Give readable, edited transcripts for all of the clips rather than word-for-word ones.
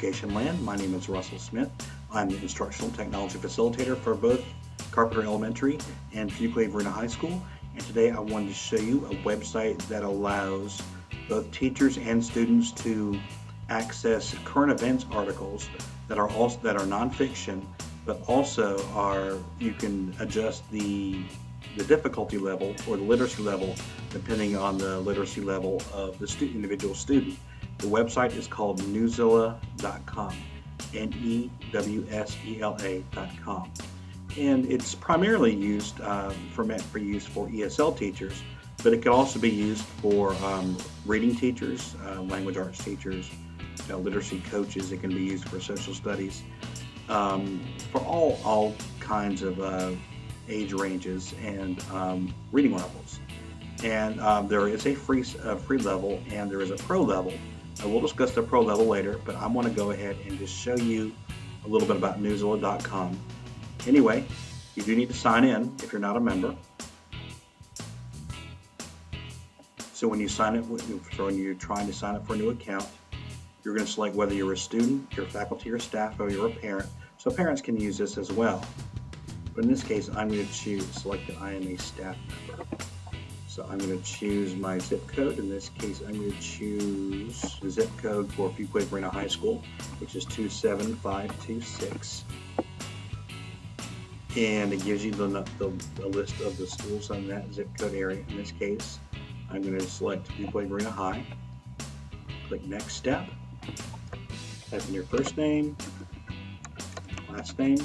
Education Land. My name is Russell Smith. I'm the Instructional Technology Facilitator for both Carpenter Elementary and Fuquay Varina High School. And today I wanted to show you a website that allows both teachers and students to access current events articles that are nonfiction, but also you can adjust the difficulty level or the literacy level depending on the literacy level of the individual student. The website is called Newsela.com, Newsela.com, and it's primarily used meant for use for ESL teachers, but it can also be used for reading teachers, language arts teachers, literacy coaches. It can be used for social studies, for all kinds of age ranges and reading levels. And there is a free level and there is a pro level. I will discuss the pro level later, but I want to go ahead and just show you a little bit about Newsela.com. Anyway, you do need to sign in if you're not a member. So when you're trying to sign up for a new account, you're going to select whether you're a student, you're faculty or staff, or you're a parent. So parents can use this as well. But in this case, I'm going to select that I am a staff member. So I'm going to choose my zip code. In this case, I'm going to choose the zip code for Fuquay Varina High School, which is 27526. And it gives you the list of the schools on that zip code area. In this case, I'm going to select Fuquay Varina High. Click Next Step. Type in your first name, last name,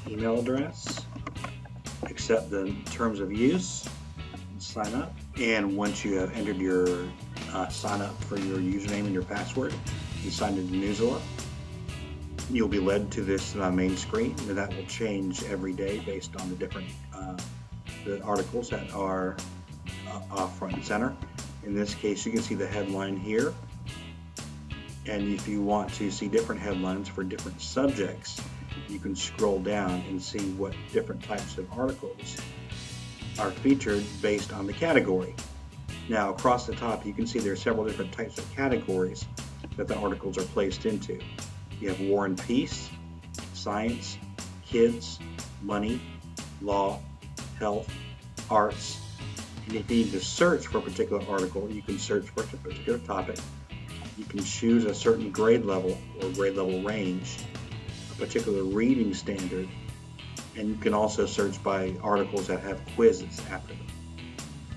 email address, accept the terms of use, and sign up. And once you have entered your sign up for your username and your password, you sign into Newsela, you'll be led to this main screen. And that will change every day based on the different the articles that are front and center. In this case, you can see the headline here. And if you want to see different headlines for different subjects, you can scroll down and see what different types of articles are featured based on the category. Now, across the top, you can see there are several different types of categories that the articles are placed into. You have War and Peace, Science, Kids, Money, Law, Health, Arts. And if you need to search for a particular article, you can search for a particular topic. You can choose a certain grade level or grade level range, a particular reading standard, and you can also search by articles that have quizzes after them.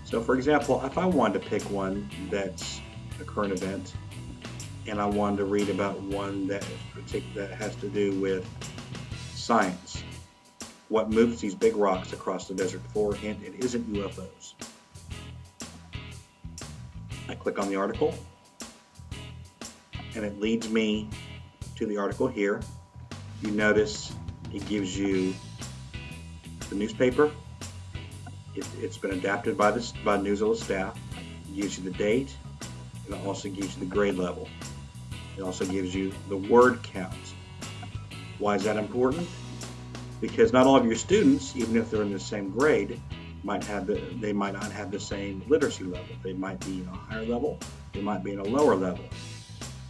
So for example, if I wanted to pick one that's a current event and I wanted to read about one that has to do with science, what moves these big rocks across the desert floor? Hint, it isn't UFOs. I click on the article and it leads me to the article here. You notice it gives you the newspaper. It's been adapted by Newsela staff. It gives you the date, and it also gives you the grade level. It also gives you the word count. Why is that important? Because not all of your students, even if they're in the same grade, they might not have the same literacy level. They might be in a higher level, they might be in a lower level.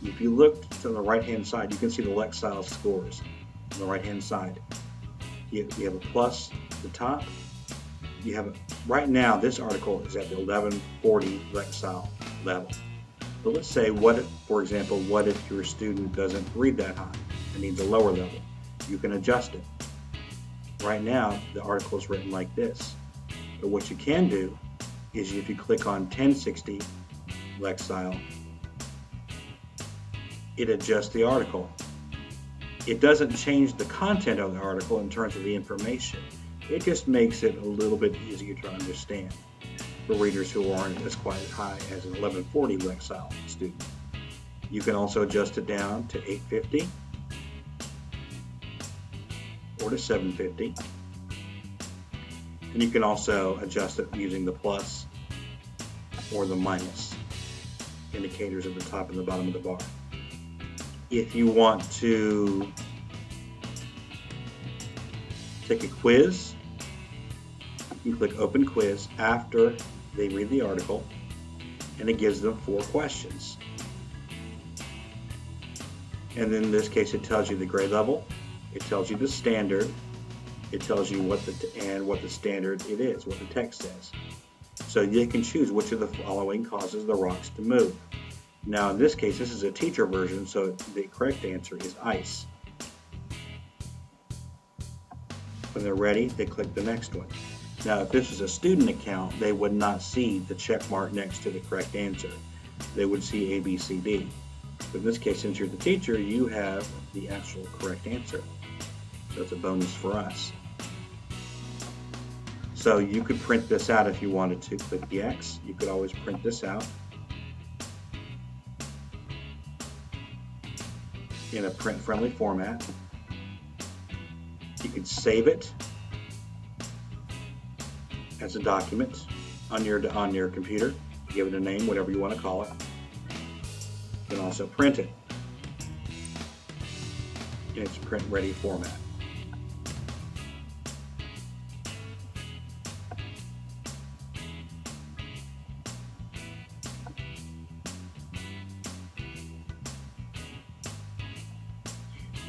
If you look to the right-hand side, you can see the Lexile scores on the right-hand side. You have a plus at the top. You have right now, this article is at the 1140 Lexile level. But let's say, for example, what if your student doesn't read that high and needs a lower level? You can adjust it. Right now, the article is written like this. But what you can do is if you click on 1060 Lexile, it adjusts the article. It doesn't change the content of the article in terms of the information. It just makes it a little bit easier to understand for readers who aren't as quite as high as an 1140 Lexile student. You can also adjust it down to 850 or to 750. And you can also adjust it using the plus or the minus indicators at the top and the bottom of the bar. If you want to take a quiz, you can click Open Quiz after they read the article, and it gives them 4 questions. And then in this case, it tells you the grade level, it tells you the standard, it tells you what the standard it is, what the text says. So you can choose which of the following causes the rocks to move. Now in this case, this is a teacher version, so the correct answer is ice. When they're ready, they click the next one. Now if this is a student account, they would not see the check mark next to the correct answer. They would see A, B, C, D. But in this case, since you're the teacher, you have the actual correct answer. So it's a bonus for us. So you could print this out if you wanted to. Click the X. You could always print this out in a print-friendly format. You could save it as a document on your computer. Give it a name, whatever you want to call it. You can also print it in its print-ready format.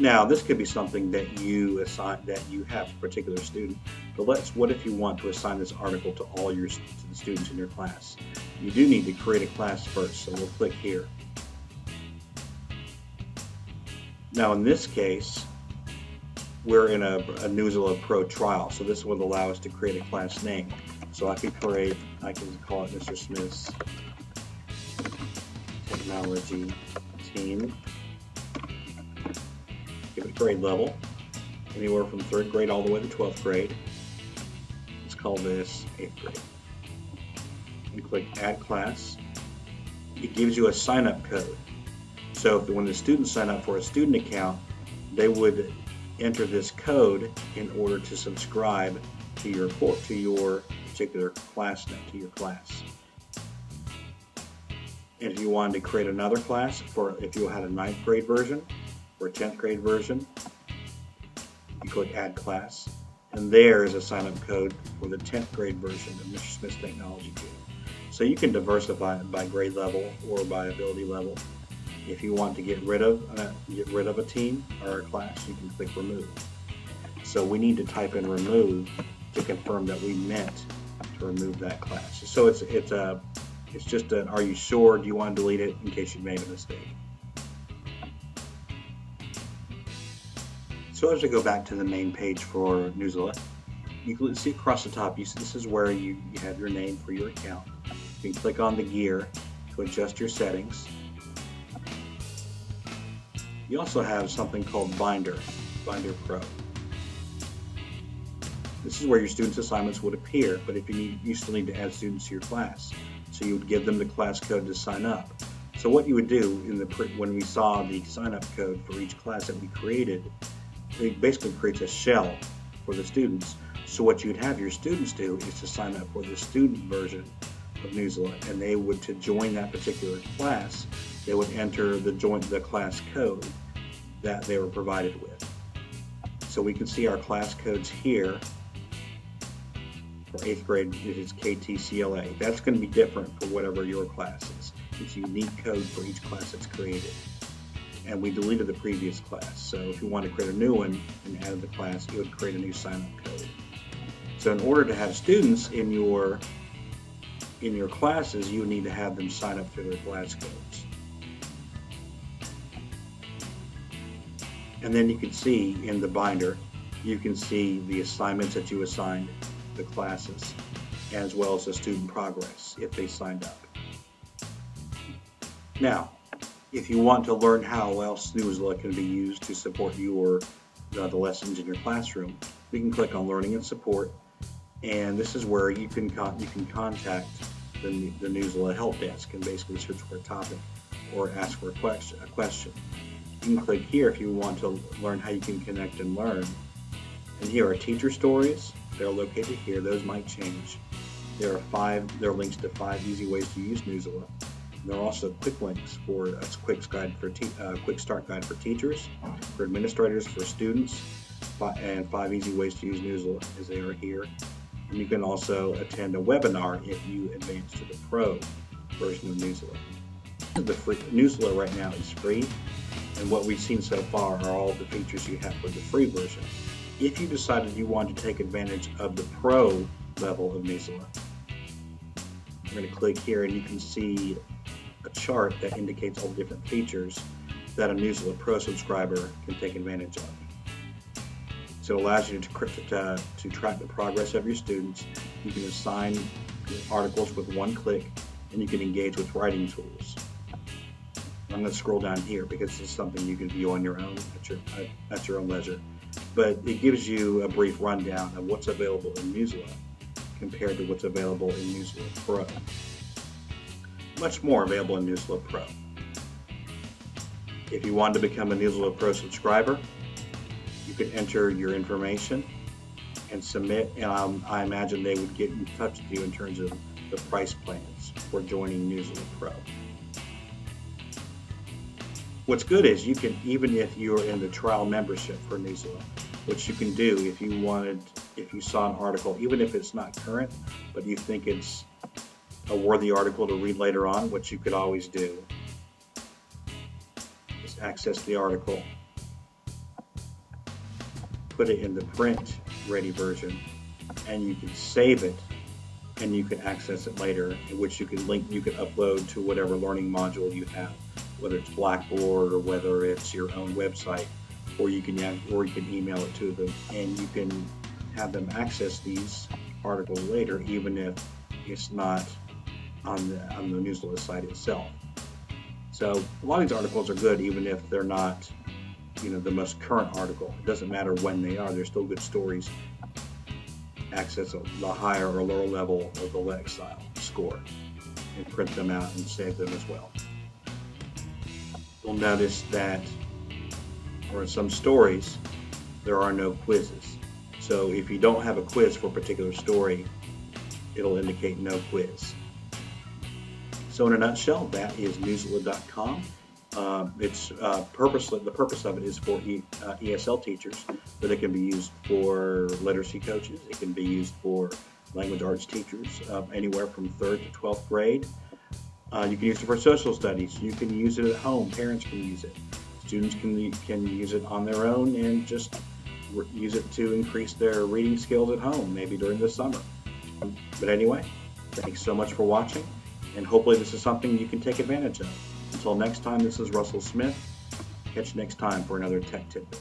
Now, this could be something that you assign, that you have a particular student. But what if you want to assign this article to all the students in your class? You do need to create a class first, so we'll click here. Now, in this case, we're in a Newsela Pro trial, so this would allow us to create a class name. So I can call it Mr. Smith's Technology Team. Give it grade level, anywhere from 3rd grade all the way to 12th grade. Let's call this 8th grade. And click Add Class. It gives you a sign-up code. So when the students sign up for a student account, they would enter this code in order to subscribe to your particular class name, to your class. And if you wanted to create another class, if you had a 9th grade version, or a 10th grade version, you click Add Class, and there is a sign-up code for the 10th grade version of Mr. Smith's Technology Team. So you can diversify it by grade level or by ability level. If you want to get rid of a team or a class, you can click Remove. So we need to type in Remove to confirm that we meant to remove that class. So it's just an "Are you sure? Do you want to delete it?" in case you made a mistake. So as we go back to the main page for Newsela, you can see across the top, this is where you have your name for your account. You can click on the gear to adjust your settings. You also have something called Binder Pro. This is where your students' assignments would appear, but if you still need to add students to your class. So you would give them the class code to sign up. So what you would do when we saw the sign-up code for each class that we created, it basically creates a shell for the students. So what you'd have your students do is to sign up for the student version of Newsela, and they would, to join that particular class, they would enter the class code that they were provided with. So we can see our class codes here. For 8th grade, it is KTCLA. That's going to be different for whatever your class is. It's a unique code for each class that's created. And we deleted the previous class. So if you want to create a new one and add the class, you would create a new sign-up code. So in order to have students in your classes, you need to have them sign up for their class codes. And then you can see in the binder, you can see the assignments that you assigned the classes, as well as the student progress if they signed up. Now, if you want to learn how else Newsela can be used to support the lessons in your classroom, we can click on Learning and Support, and this is where you can contact the Newsela help desk and basically search for a topic or ask for a question. You can click here if you want to learn how you can connect and learn. And here are teacher stories. They're located here. Those might change. There are links to 5 easy ways to use Newsela. There are also quick links for a quick start guide for teachers, for administrators, for students, and 5 easy ways to use Newsela, as they are here. And you can also attend a webinar if you advance to the Pro version of Newsela. The Newsela right now is free. And what we've seen so far are all the features you have for the free version. If you decided you wanted to take advantage of the Pro level of Newsela, I'm going to click here and you can see a chart that indicates all the different features that a Newsela Pro subscriber can take advantage of. So it allows you to track the progress of your students. You can assign articles with one click, and you can engage with writing tools. I'm going to scroll down here because this is something you can view on your own at your own leisure. But it gives you a brief rundown of what's available in Newsela compared to what's available in Newsela Pro. Much more available in Newsela Pro. If you wanted to become a Newsela Pro subscriber, you could enter your information and submit, and I imagine they would get in touch with you in terms of the price plans for joining Newsela Pro. What's good is you can, even if you're in the trial membership for Newsela, which you can do if you saw an article, even if it's not current, but you think it's a worthy article to read later on, what you could always do is access the article, put it in the print ready version, and you can save it and you can access it later, in which you can upload to whatever learning module you have, whether it's Blackboard or whether it's your own website, or you can email it to them, and you can have them access these articles later, even if it's not on the Newsela site itself. So a lot of these articles are good, even if they're not, the most current article. It doesn't matter when they are; they're still good stories. Access the higher or lower level of the Lexile score, and print them out and save them as well. You'll notice that, or in some stories, there are no quizzes. So if you don't have a quiz for a particular story, it'll indicate no quiz. So in a nutshell, that is Newsela.com. The purpose of it is for ESL teachers, but it can be used for literacy coaches. It can be used for language arts teachers, anywhere from 3rd to 12th grade. You can use it for social studies. You can use it at home. Parents can use it. Students can use it on their own and just use it to increase their reading skills at home, maybe during the summer. But anyway, thanks so much for watching, and hopefully this is something you can take advantage of. Until next time, this is Russell Smith. Catch you next time for another Tech Tidbit.